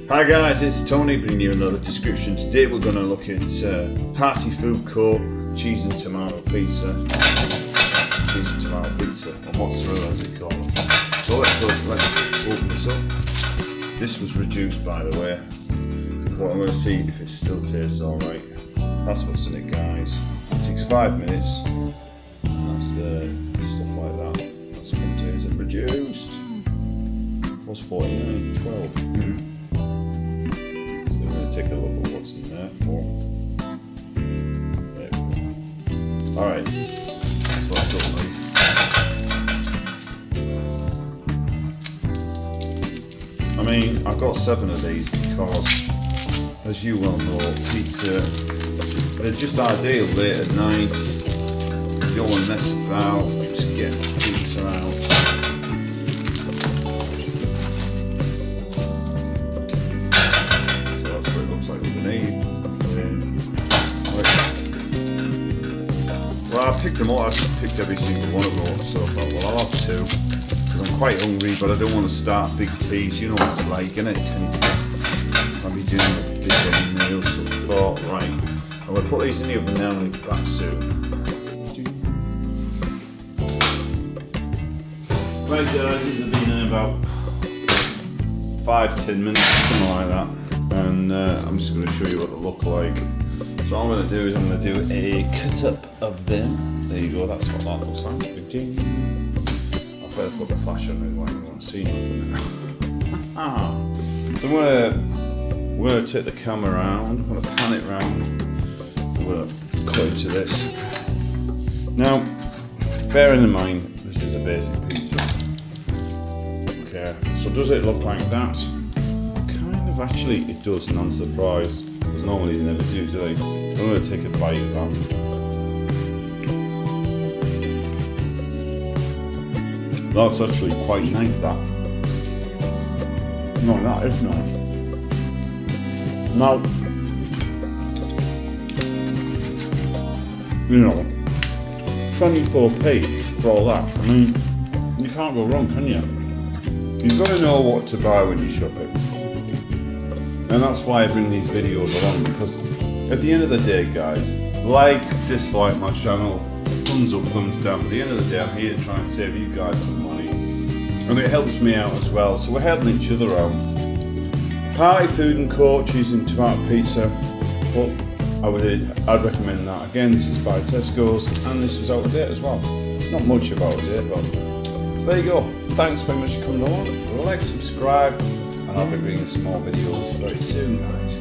Hi guys, it's Tony bringing you another description. Today we're going to look at Hearty Food Co. cheese and tomato pizza. Cheese and tomato pizza, or mozzarella as they call it. So let's open this up. This was reduced, by the way. So I'm going to see if it still tastes alright. That's what's in it, guys. It takes 5 minutes. That's the stuff like that. That's what it is. It reduced. What's 49? 12. Take a look at what's in there. There we go. Alright, so let's open these. I mean, I've got 7 of these because, as you well know, pizza, they're just ideal late at night. You don't want to mess about, just get pizza out. Like underneath. Well, I picked them all. I picked every single one of them, so I thought, well, I'll have 2 because I'm quite hungry, but I don't want to start big teas. You know what it's like, innit? I'll be doing a big heavy meal, so I thought, right, I'm going to put these in the oven now and get back soon. Right, guys, these have been in about 5-10 minutes, something like that. And I'm just going to show you what they look like. So all I'm going to do is I'm going to do a cut up of them. There you go, that's what that looks like. I've better put the flash on it while you won't see nothing. So we're going to take the camera around, I'm going to pan it round, I'm going to cut into this. Now, bearing in mind, this is a basic pizza. Okay, so does it look like that? Actually, it does, non-surprise, because normally they never do they? I'm going to take a bite of that. That's actually quite nice, that. No, that is nice. Now, you know, 24p for all that. I mean, you can't go wrong, can you? You've got to know what to buy when you shop it. And that's why I bring these videos along, because at the end of the day, guys, like, dislike my channel, thumbs up, thumbs down. At the end of the day, I'm here to try and save you guys some money. And it helps me out as well, so we're helping each other out. Hearty Food Co. cheese and tomato pizza. Well, I'd recommend that. Again, this is by Tesco's, and this was out of date as well. Not much about it, but so there you go. Thanks very much for coming along. Like, subscribe. And I'll be bringing some more videos very soon, guys.